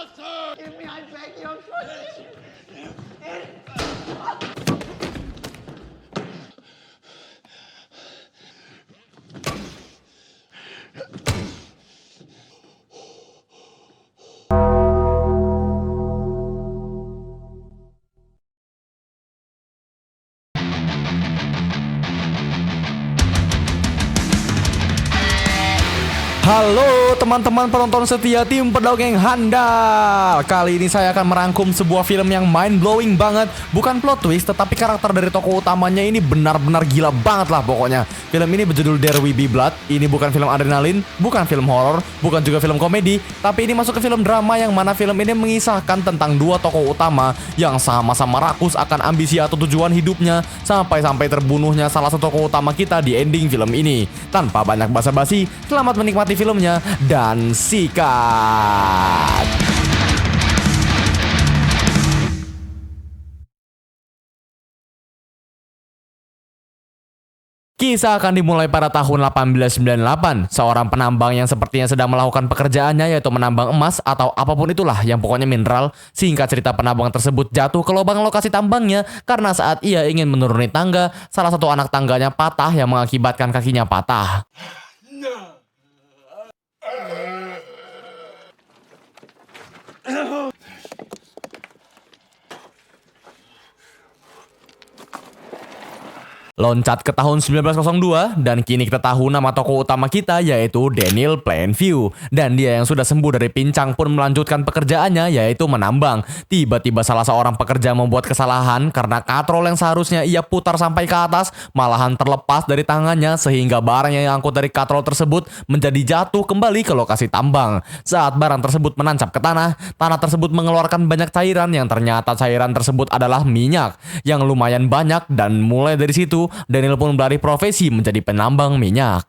Give me, I beg you, I'm trying. Halo teman-teman penonton setia tim Pedongeng Handal. Kali ini saya akan merangkum sebuah film yang mind-blowing banget. Bukan plot twist, tetapi karakter dari tokoh utamanya ini benar-benar gila banget lah pokoknya. Film ini berjudul There Will Be Blood. Ini bukan film adrenalin, bukan film horor, bukan juga film komedi, tapi ini masuk ke film drama yang mana film ini mengisahkan tentang dua tokoh utama yang sama-sama rakus akan ambisi atau tujuan hidupnya sampai-sampai terbunuhnya salah satu tokoh utama kita di ending film ini. Tanpa banyak basa-basi, selamat menikmati filmnya dan sikat. Kisah akan dimulai pada tahun 1898. Seorang penambang yang sepertinya sedang melakukan pekerjaannya yaitu menambang emas atau apapun itulah yang pokoknya mineral. Singkat cerita, penambang tersebut jatuh ke lubang lokasi tambangnya karena saat ia ingin menuruni tangga, salah satu anak tangganya patah yang mengakibatkan kakinya patah. Loncat ke tahun 1902 dan kini kita tahu nama tokoh utama kita yaitu Daniel Plainview. Dan dia yang sudah sembuh dari pincang pun melanjutkan pekerjaannya yaitu menambang. Tiba-tiba salah seorang pekerja membuat kesalahan karena katrol yang seharusnya ia putar sampai ke atas malahan terlepas dari tangannya sehingga barang yang diangkut dari katrol tersebut menjadi jatuh kembali ke lokasi tambang. Saat barang tersebut menancap ke tanah, tanah tersebut mengeluarkan banyak cairan yang ternyata cairan tersebut adalah minyak yang lumayan banyak dan mulai dari situ Daniel pun beralih profesi menjadi penambang minyak.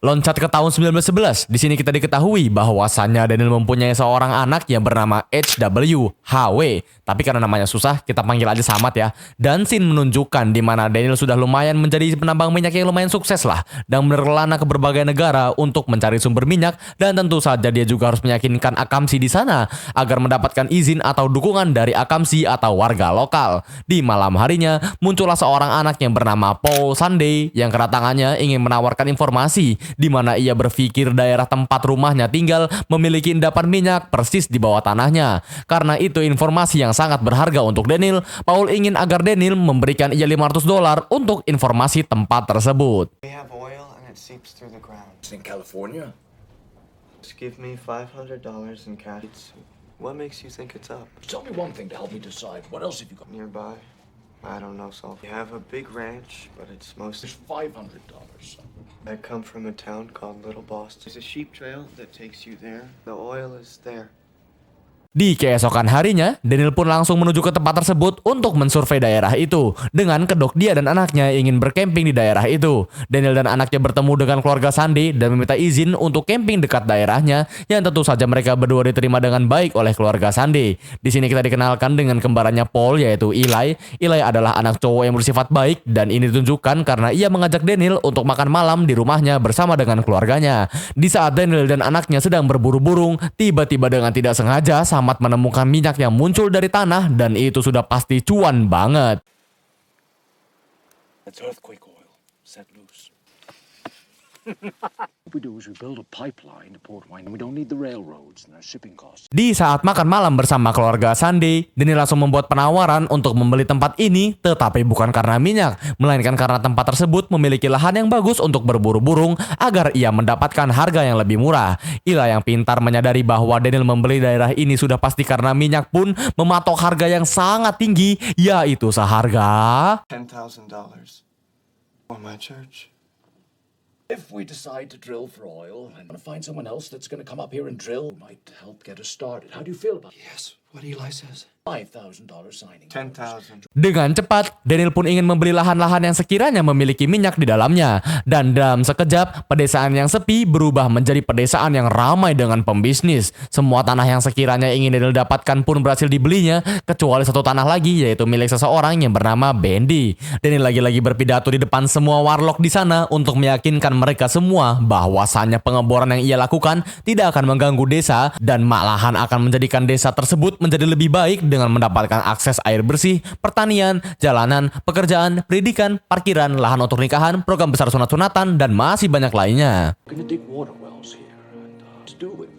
Loncat ke tahun 1911. Di sini kita diketahui bahwasannya Daniel mempunyai seorang anak yang bernama HW. Tapi karena namanya susah, kita panggil aja Samad ya. Dan scene menunjukkan di mana Daniel sudah lumayan menjadi penambang minyak yang lumayan sukses lah dan berkelana ke berbagai negara untuk mencari sumber minyak, dan tentu saja dia juga harus meyakinkan Akamsi di sana agar mendapatkan izin atau dukungan dari Akamsi atau warga lokal. Di malam harinya, muncullah seorang anak yang bernama Paul Sunday yang kedatangannya ingin menawarkan informasi di mana ia berpikir daerah tempat rumahnya tinggal memiliki endapan minyak persis di bawah tanahnya. Karena itu informasi yang sangat berharga untuk Daniel. Paul ingin agar Daniel memberikan ia $500 untuk informasi tempat tersebut. We have oil and it seeps through the ground. It's in California. Just give me $500 in cash. What makes you think it's up? Tell me one thing to help me decide. What else have you got? Nearby? I don't know, Saul. We have a big ranch, but it's mostly... There's $500. I come from a town called Little Boston. There's a sheep trail that takes you there. The oil is there. Di keesokan harinya, Daniel pun langsung menuju ke tempat tersebut untuk mensurvei daerah itu. Dengan kedok dia dan anaknya ingin berkemping di daerah itu. Daniel dan anaknya bertemu dengan keluarga Sunday dan meminta izin untuk camping dekat daerahnya, yang tentu saja mereka berdua diterima dengan baik oleh keluarga Sunday. Di sini kita dikenalkan dengan kembarannya Paul yaitu Eli. Eli adalah anak cowok yang bersifat baik dan ini ditunjukkan karena ia mengajak Daniel untuk makan malam di rumahnya bersama dengan keluarganya. Di saat Daniel dan anaknya sedang berburu burung, tiba-tiba dengan tidak sengaja Samad menemukan minyak yang muncul dari tanah dan itu sudah pasti cuan banget. It's earthquake oil. Set loose. What we do is we build a pipeline to Port Wine, and we don't need the railroads and their shipping costs. Di saat makan malam bersama keluarga Sunday, Daniel langsung membuat penawaran untuk membeli tempat ini, tetapi bukan karena minyak, melainkan karena tempat tersebut memiliki lahan yang bagus untuk berburu burung agar ia mendapatkan harga yang lebih murah. Ila yang pintar menyadari bahwa Daniel membeli daerah ini sudah pasti karena minyak pun mematok harga yang sangat tinggi, yaitu seharga $10,000 for my church. If we decide to drill for oil and find someone else that's going to come up here and drill, might help get us started. How do you feel about it? Yes, what Eli says. $5,000 signing. 10,000. Dengan cepat, Daniel pun ingin membeli lahan-lahan yang sekiranya memiliki minyak di dalamnya. Dan dalam sekejap, pedesaan yang sepi berubah menjadi pedesaan yang ramai dengan pembisnis. Semua tanah yang sekiranya ingin Daniel dapatkan pun berhasil dibelinya, kecuali satu tanah lagi, yaitu milik seseorang yang bernama Bendy. Daniel lagi-lagi berpidato di depan semua warlock di sana untuk meyakinkan mereka semua bahwasannya pengeboran yang ia lakukan tidak akan mengganggu desa dan malahan akan menjadikan desa tersebut menjadi lebih baik dengan mendapatkan akses air bersih, pertanian, jalanan, pekerjaan, pendidikan, parkiran, lahan untuk nikahan, program besar sunat-sunatan, dan masih banyak lainnya. We're gonna dig water wells here, and to do it,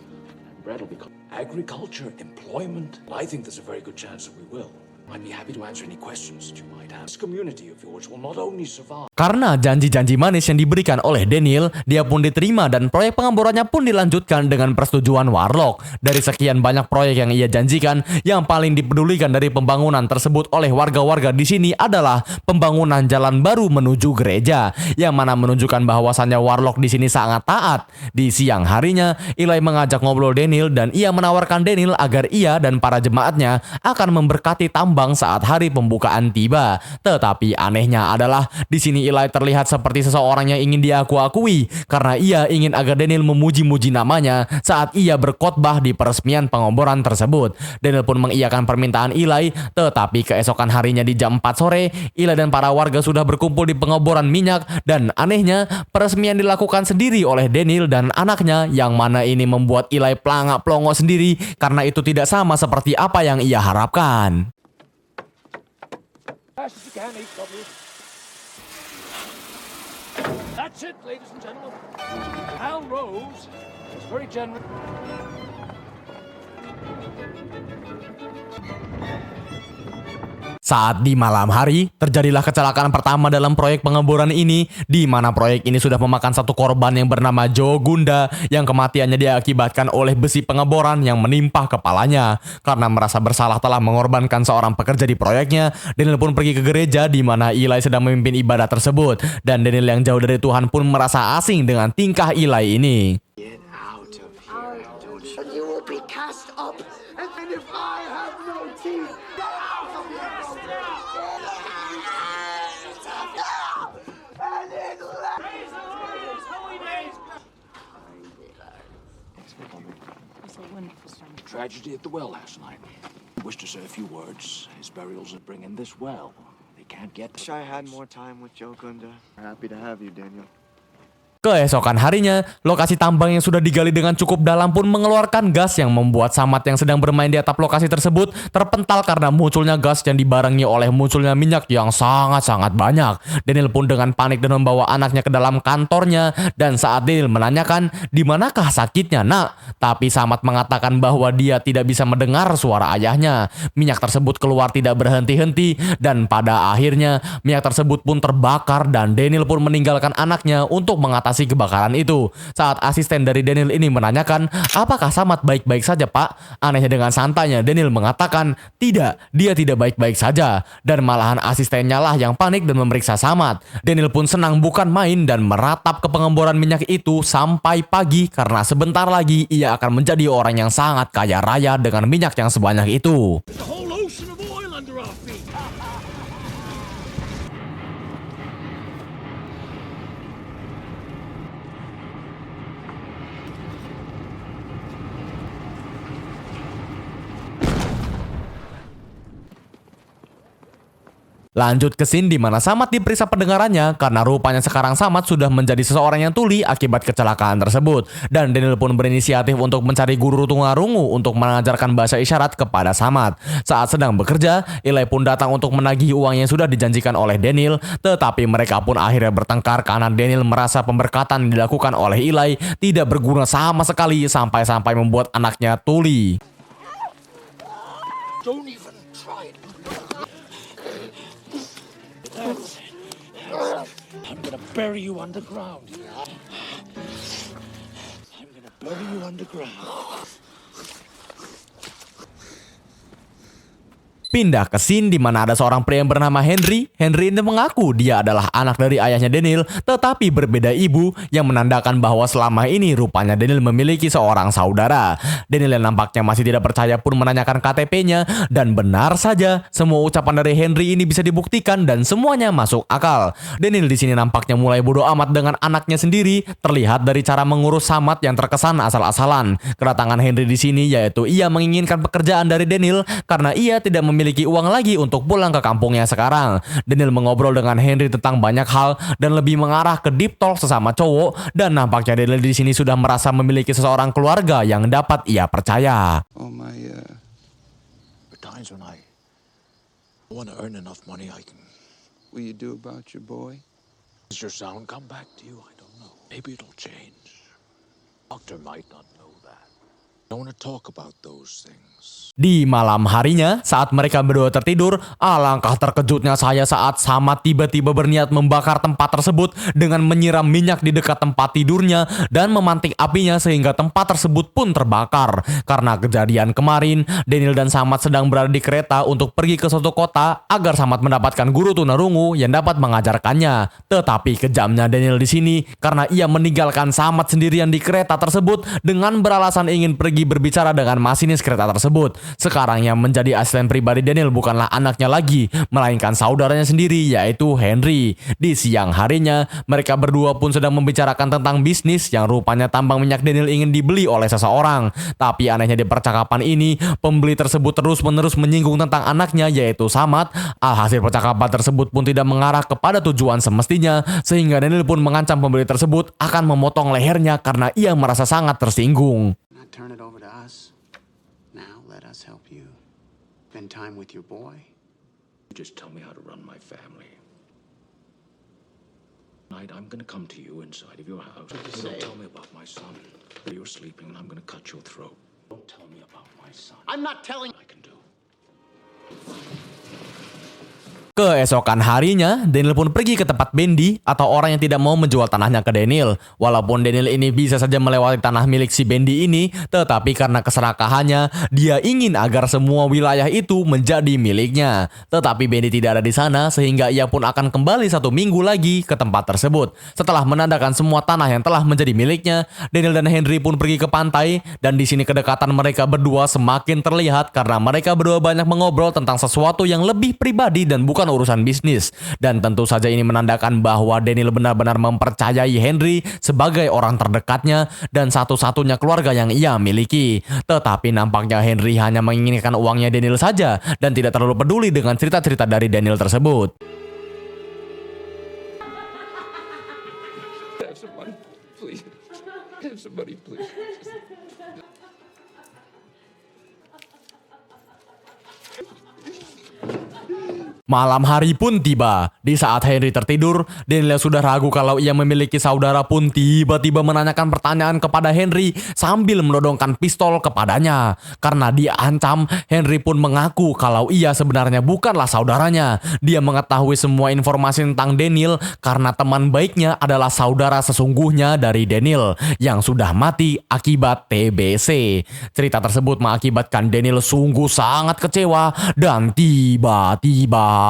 that'll become agriculture, employment. I think there's a very good chance that we will. I'd be happy to answer any questions that you might have. This community of yours will not only survive. Karena janji-janji manis yang diberikan oleh Daniel, dia pun diterima dan proyek pengeborannya pun dilanjutkan dengan persetujuan Warlock. Dari sekian banyak proyek yang ia janjikan, yang paling dipedulikan dari pembangunan tersebut oleh warga-warga di sini adalah pembangunan jalan baru menuju gereja, yang mana menunjukkan bahwasannya Warlock di sini sangat taat. Di siang harinya, Eli mengajak ngobrol Daniel dan ia menawarkan Daniel agar ia dan para jemaatnya akan memberkati tambang saat hari pembukaan tiba. Tetapi anehnya adalah di sini Eli terlihat seperti seseorang yang ingin diaku-akui karena ia ingin agar Daniel memuji-muji namanya saat ia berkhotbah di peresmian pengeboran tersebut. Daniel pun mengiyakan permintaan Eli, tetapi keesokan harinya di jam 4 sore, Eli dan para warga sudah berkumpul di pengeboran minyak dan anehnya peresmian dilakukan sendiri oleh Daniel dan anaknya, yang mana ini membuat Eli pelangak-pelongo sendiri karena itu tidak sama seperti apa yang ia harapkan. Fast as you can, HW. That's it, ladies and gentlemen. Hal Rose is very generous. Saat di malam hari, terjadilah kecelakaan pertama dalam proyek pengeboran ini, di mana proyek ini sudah memakan satu korban yang bernama Joe Gunda, yang kematiannya diakibatkan oleh besi pengeboran yang menimpa kepalanya. Karena merasa bersalah telah mengorbankan seorang pekerja di proyeknya, Daniel pun pergi ke gereja di mana Eli sedang memimpin ibadah tersebut. Dan Daniel yang jauh dari Tuhan pun merasa asing dengan tingkah Eli ini. Get out of here, don't you? And you will be cast up. And if I have no teeth, get out of here! And it It's a wonderful song. Tragedy at the well last night. I wish to say a few words. His burials that bring in this well. They can't get Wish I had more time with Joe Gunda. Happy to have you, Daniel. Keesokan harinya, lokasi tambang yang sudah digali dengan cukup dalam pun mengeluarkan gas yang membuat Samad yang sedang bermain di atap lokasi tersebut terpental karena munculnya gas yang dibarengi oleh munculnya minyak yang sangat-sangat banyak. Daniel pun dengan panik dan membawa anaknya ke dalam kantornya, dan saat Daniel menanyakan di manakah sakitnya nak, tapi Samad mengatakan bahwa dia tidak bisa mendengar suara ayahnya. Minyak tersebut keluar tidak berhenti-henti dan pada akhirnya minyak tersebut pun terbakar dan Daniel pun meninggalkan anaknya untuk mengatasi kebakaran itu. Saat asisten dari Daniel ini menanyakan, apakah Samad baik-baik saja pak? Anehnya dengan santainya Daniel mengatakan, tidak, dia tidak baik-baik saja. Dan malahan asistennya lah yang panik dan memeriksa Samad. Daniel pun senang bukan main dan meratap ke pengeboran minyak itu sampai pagi karena sebentar lagi ia akan menjadi orang yang sangat kaya raya dengan minyak yang sebanyak itu. The whole ocean of oil under our feet. Lanjut ke scene di mana Samad diperiksa pendengarannya karena rupanya sekarang Samad sudah menjadi seseorang yang tuli akibat kecelakaan tersebut. Dan Daniel pun berinisiatif untuk mencari guru tunarungu untuk mengajarkan bahasa isyarat kepada Samad. Saat sedang bekerja, Eli pun datang untuk menagih uang yang sudah dijanjikan oleh Daniel, tetapi mereka pun akhirnya bertengkar karena Daniel merasa pemberkatan yang dilakukan oleh Eli tidak berguna sama sekali sampai-sampai membuat anaknya tuli. Don't even try it. I'm gonna bury you underground. I'm gonna bury you underground. Pindah ke scene di mana ada seorang pria yang bernama Henry. Henry ini mengaku dia adalah anak dari ayahnya Daniel, tetapi berbeda ibu, yang menandakan bahwa selama ini rupanya Daniel memiliki seorang saudara. Daniel yang nampaknya masih tidak percaya pun menanyakan KTP-nya, dan benar saja semua ucapan dari Henry ini bisa dibuktikan dan semuanya masuk akal. Daniel di sini nampaknya mulai bodoh amat dengan anaknya sendiri, terlihat dari cara mengurus Samad yang terkesan asal-asalan. Kedatangan Henry di sini yaitu ia menginginkan pekerjaan dari Daniel karena ia tidak memiliki uang lagi untuk pulang ke kampungnya sekarang. Daniel mengobrol dengan Henry tentang banyak hal dan lebih mengarah ke deep talk sesama cowok, dan nampaknya Daniel di sini sudah merasa memiliki seseorang keluarga yang dapat ia percaya. Oh, my, There are times when I want to earn enough money I can. what you do about your boy? Does your sound come back to you? I don't know. Maybe it'll change. Doctor might not know that. I don't want to talk about those things. Di malam harinya, saat mereka berdua tertidur, alangkah terkejutnya saya saat Samad tiba-tiba berniat membakar tempat tersebut dengan menyiram minyak di dekat tempat tidurnya dan memantik apinya sehingga tempat tersebut pun terbakar. Karena kejadian kemarin, Daniel dan Samad sedang berada di kereta untuk pergi ke suatu kota agar Samad mendapatkan guru tunarungu yang dapat mengajarkannya. Tetapi kejamnya Daniel di sini karena ia meninggalkan Samad sendirian di kereta tersebut dengan beralasan ingin pergi berbicara dengan masinis kereta tersebut. Sekarang yang menjadi asisten pribadi Daniel bukanlah anaknya lagi, melainkan saudaranya sendiri yaitu Henry. Di siang harinya, mereka berdua pun sedang membicarakan tentang bisnis yang rupanya tambang minyak Daniel ingin dibeli oleh seseorang. Tapi anehnya di percakapan ini, pembeli tersebut terus-menerus menyinggung tentang anaknya yaitu Samad. Alhasil percakapan tersebut pun tidak mengarah kepada tujuan semestinya, sehingga Daniel pun mengancam pembeli tersebut akan memotong lehernya karena ia merasa sangat tersinggung. Not turn it over to us. Now let us help you. Spend time with your boy. You just tell me how to run my family. Tonight, I'm gonna come to you inside of your house. Don't tell me about my son. You're sleeping and I'm gonna cut your throat. Don't tell me about my son. I'm not telling. I can do. Keesokan harinya, Daniel pun pergi ke tempat Bendy atau orang yang tidak mau menjual tanahnya ke Daniel. Walaupun Daniel ini bisa saja melewati tanah milik si Bendy ini, tetapi karena keserakahannya, dia ingin agar semua wilayah itu menjadi miliknya. Tetapi Bendy tidak ada di sana sehingga ia pun akan kembali 1 minggu lagi ke tempat tersebut. Setelah menandakan semua tanah yang telah menjadi miliknya, Daniel dan Henry pun pergi ke pantai, dan di sini kedekatan mereka berdua semakin terlihat karena mereka berdua banyak mengobrol tentang sesuatu yang lebih pribadi dan bukan urusan bisnis. Dan tentu saja ini menandakan bahwa Daniel benar-benar mempercayai Henry sebagai orang terdekatnya dan satu-satunya keluarga yang ia miliki. Tetapi nampaknya Henry hanya menginginkan uangnya Daniel saja dan tidak terlalu peduli dengan cerita-cerita dari Daniel tersebut. Have some money, please. Have some money, please. Malam hari pun tiba. Di saat Henry tertidur, Daniel sudah ragu kalau ia memiliki saudara pun tiba-tiba menanyakan pertanyaan kepada Henry sambil menodongkan pistol kepadanya. Karena dia ancam, Henry pun mengaku kalau ia sebenarnya bukanlah saudaranya. Dia mengetahui semua informasi tentang Daniel karena teman baiknya adalah saudara sesungguhnya dari Daniel yang sudah mati akibat TBC. Cerita tersebut mengakibatkan Daniel sungguh sangat kecewa dan tiba-tiba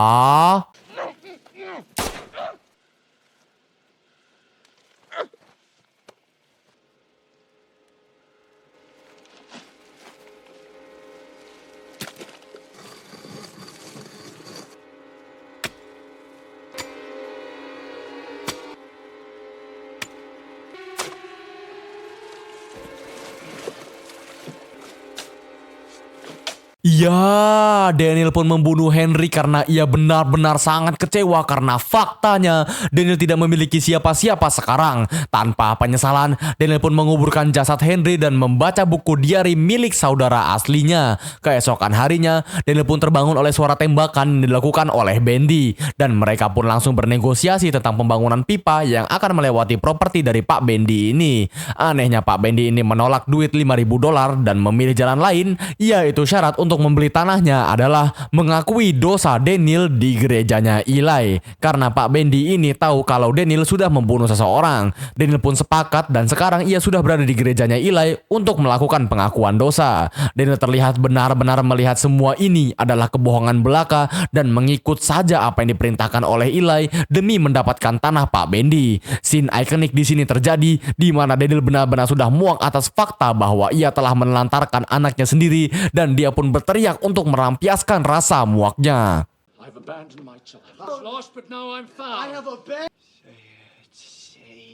ya, Daniel pun membunuh Henry karena ia benar-benar sangat kecewa karena faktanya Daniel tidak memiliki siapa-siapa sekarang. Tanpa penyesalan, Daniel pun menguburkan jasad Henry dan membaca buku diari milik saudara aslinya. Keesokan harinya, Daniel pun terbangun oleh suara tembakan yang dilakukan oleh Bendy dan mereka pun langsung bernegosiasi tentang pembangunan pipa yang akan melewati properti dari Pak Bendy ini. Anehnya Pak Bendy ini menolak duit $5.000 dan memilih jalan lain, yaitu syarat untuk membeli tanahnya adalah mengakui dosa Daniel di gerejanya Eli. Karena Pak Bendy ini tahu kalau Daniel sudah membunuh seseorang. Daniel pun sepakat dan sekarang ia sudah berada di gerejanya Eli untuk melakukan pengakuan dosa. Daniel terlihat benar-benar melihat semua ini adalah kebohongan belaka dan mengikut saja apa yang diperintahkan oleh Eli demi mendapatkan tanah Pak Bendy. Scene ikonik di sini terjadi di mana Daniel benar-benar sudah muak atas fakta bahwa ia telah menelantarkan anaknya sendiri dan dia pun berteriak untuk merampiaskan rasa muaknya. I've abandoned my child. I was lost, but now I'm found. I have a bed.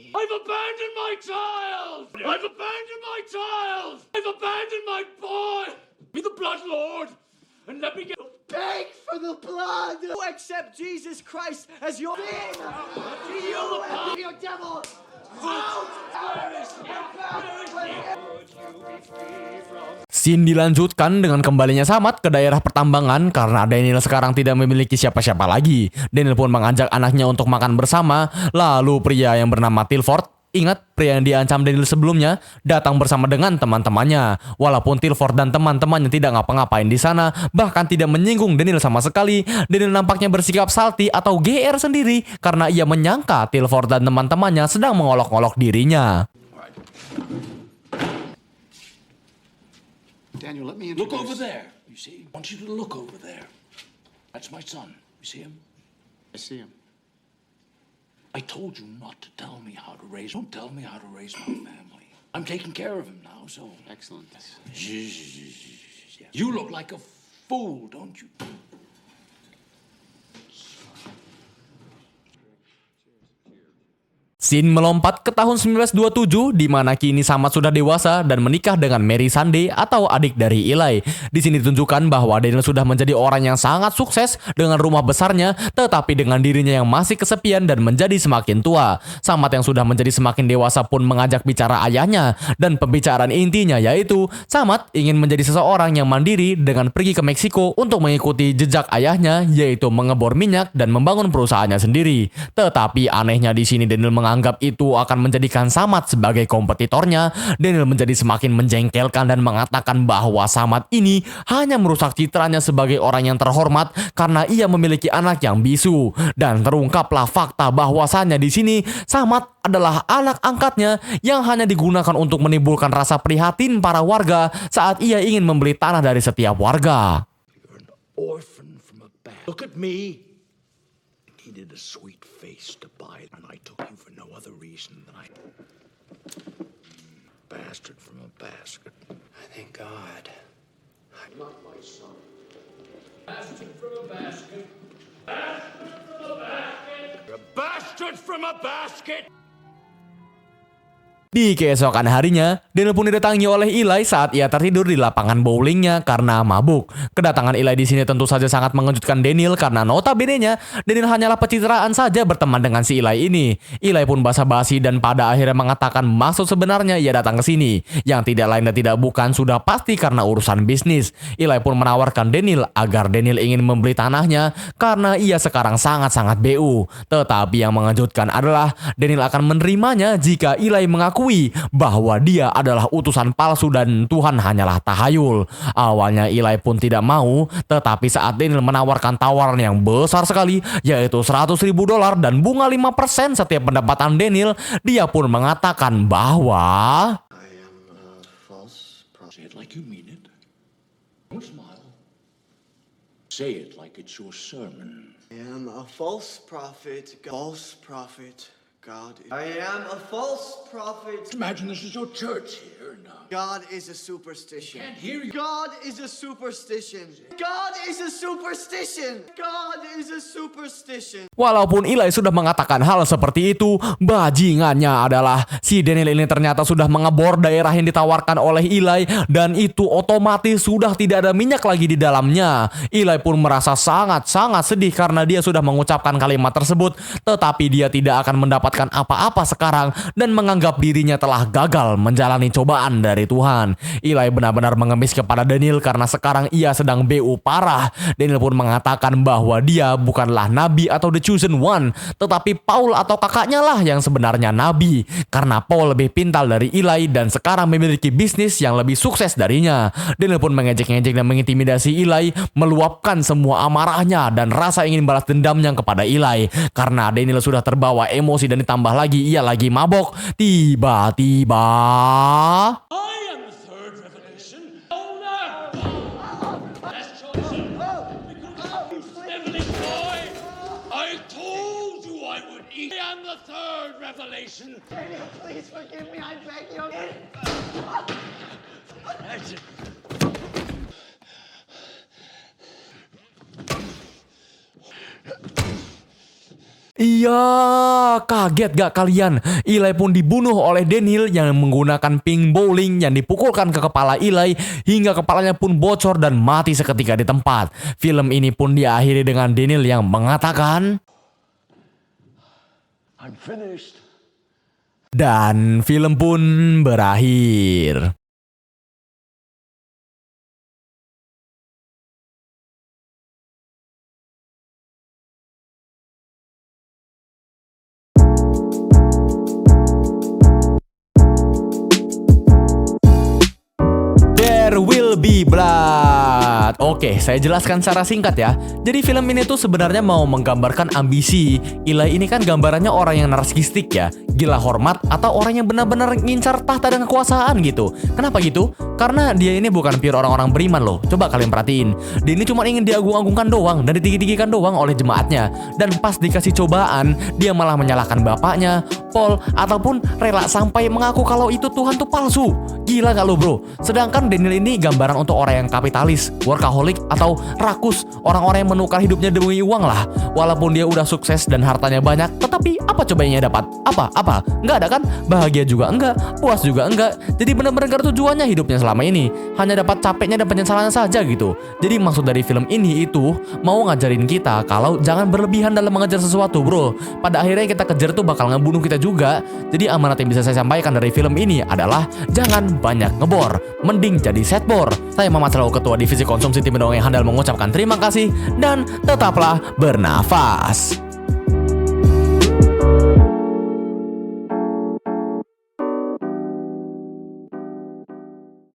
I've abandoned my child! I've abandoned my child! I've abandoned my boy! Be the blood lord, and let me get... Beg for the blood. You accept Jesus Christ as your king. You devil. Scene dilanjutkan dengan kembalinya Samad ke daerah pertambangan karena Daniel sekarang tidak memiliki siapa-siapa lagi. Daniel pun mengajak anaknya untuk makan bersama, lalu pria yang bernama Tilford, ingat pria yang diancam Daniel sebelumnya, datang bersama dengan teman-temannya. Walaupun Tilford dan teman-temannya tidak ngapa-ngapain di sana, bahkan tidak menyinggung Daniel sama sekali, Daniel nampaknya bersikap salty atau GR sendiri karena ia menyangka Tilford dan teman-temannya sedang mengolok-olok dirinya. Daniel, let me Look introduce... over there. You see? I want you to look over there. That's my son. You see him? I see him. I told you not to tell me how to raise... Don't tell me how to raise my family. I'm taking care of him now, so... Excellent. You look like a fool, don't you? Scene melompat ke tahun 1927 di mana kini Samad sudah dewasa dan menikah dengan Mary Sunday atau adik dari Eli. Di sini ditunjukkan bahwa Daniel sudah menjadi orang yang sangat sukses dengan rumah besarnya, tetapi dengan dirinya yang masih kesepian dan menjadi semakin tua. Samad yang sudah menjadi semakin dewasa pun mengajak bicara ayahnya dan pembicaraan intinya yaitu Samad ingin menjadi seseorang yang mandiri dengan pergi ke Meksiko untuk mengikuti jejak ayahnya yaitu mengebor minyak dan membangun perusahaannya sendiri. Tetapi anehnya di sini Daniel menganggap itu akan menjadikan Samad sebagai kompetitornya. Daniel menjadi semakin menjengkelkan dan mengatakan bahwa Samad ini hanya merusak citranya sebagai orang yang terhormat karena ia memiliki anak yang bisu. Dan terungkaplah fakta bahwasannya di sini Samad adalah anak angkatnya yang hanya digunakan untuk menimbulkan rasa prihatin para warga saat ia ingin membeli tanah dari setiap warga. You're an orphan from a bad... Look at me. I needed a sweet face to buy, and I took you for no other reason than I... Bastard from a basket. I thank God. Not my son. Bastard from a basket. Bastard from a basket. You're a bastard from a basket. Di keesokan harinya, Daniel pun didatangi oleh Eli saat ia tertidur di lapangan bowlingnya karena mabuk. Kedatangan Eli di sini tentu saja sangat mengejutkan Daniel karena notabene-nya Daniel hanyalah pencitraan saja berteman dengan si Eli ini. Eli pun basa-basi dan pada akhirnya mengatakan maksud sebenarnya ia datang ke sini, yang tidak lain dan tidak bukan sudah pasti karena urusan bisnis. Eli pun menawarkan Daniel agar Daniel ingin membeli tanahnya karena ia sekarang sangat-sangat BU. Tetapi yang mengejutkan adalah Daniel akan menerimanya jika Eli mengaku bahwa dia adalah utusan palsu dan Tuhan hanyalah tahayul. Awalnya Eli pun tidak mau, tetapi saat Daniel menawarkan tawaran yang besar sekali, yaitu $100,000 dan bunga 5% setiap pendapatan Daniel, dia pun mengatakan bahwa I am a false prophet. Say it like you mean it. Don't smile. Say it like it's your sermon. I am a false prophet. False prophet. God. I am a false prophet. Imagine this is your church here now. God is a superstition. Can't hear you. God is a superstition. God is a superstition. God is a superstition. walaupun Eli sudah mengatakan hal seperti itu, bajingannya adalah si Daniel ini ternyata sudah mengebor daerah yang ditawarkan oleh Eli dan itu otomatis sudah tidak ada minyak lagi di dalamnya. Eli pun merasa sangat-sangat sedih karena dia sudah mengucapkan kalimat tersebut, tetapi dia tidak akan mendapatkan apa-apa sekarang dan menganggap dirinya telah gagal menjalani cobaan cobaan dari Tuhan. Eli benar-benar mengemis kepada Daniel karena sekarang ia sedang BU parah. Daniel pun mengatakan bahwa dia bukanlah nabi atau the chosen one, tetapi Paul atau kakaknya lah yang sebenarnya nabi. Karena Paul lebih pintar dari Eli dan sekarang memiliki bisnis yang lebih sukses darinya. Daniel pun mengejek-ngejek dan mengintimidasi Eli, meluapkan semua amarahnya dan rasa ingin balas dendamnya kepada Eli. Karena Daniel sudah terbawa emosi dan ditambah lagi ia lagi mabok. Tiba-tiba I am the third revelation. Owner! That's chosen. Sniveling boy! I told you I would eat. I am the third revelation. Daniel, please forgive me. I beg you. iya, kaget gak kalian? Eli pun dibunuh oleh Daniel yang menggunakan ping bowling yang dipukulkan ke kepala Eli hingga kepalanya pun bocor dan mati seketika di tempat. Film ini pun diakhiri dengan Daniel yang mengatakan, I'm finished. dan film pun berakhir. There will be blood. Oke, saya jelaskan secara singkat ya. Jadi film ini tuh sebenarnya mau menggambarkan ambisi. Eli ini kan gambarannya orang yang narsistik ya, gila hormat atau orang yang benar-benar ngincar tahta dan kekuasaan gitu. Kenapa gitu? Karena dia ini bukan pure orang-orang beriman loh. Coba kalian perhatiin. Dia ini cuma ingin diagung-agungkan doang dan ditinggi-tinggikan doang oleh jemaatnya. Dan pas dikasih cobaan, dia malah menyalahkan bapaknya, Paul, ataupun rela sampai mengaku kalau itu Tuhan tuh palsu. Gila gak lo bro? Sedangkan Daniel ini gambaran untuk orang yang kapitalis, workaholic, atau rakus. Orang-orang yang menukar hidupnya demi uang lah. Walaupun dia udah sukses dan hartanya banyak, tetapi apa coba yang dia dapat? Apa? Nggak ada kan? Bahagia juga enggak, puas juga enggak. Jadi benar-benar gak ada tujuannya hidupnya selama ini. Hanya dapat capeknya dan penyesalannya saja gitu. Jadi maksud dari film ini itu mau ngajarin kita kalau jangan berlebihan dalam mengejar sesuatu bro. Pada akhirnya kita kejar tuh bakal ngebunuh kita juga. Jadi amanat yang bisa saya sampaikan dari film ini adalah jangan banyak ngebor, mending jadi setbor. Saya Mamat Selalu, Ketua Divisi Konsumsi Tim Dongeng Handal mengucapkan terima kasih dan tetaplah bernafas.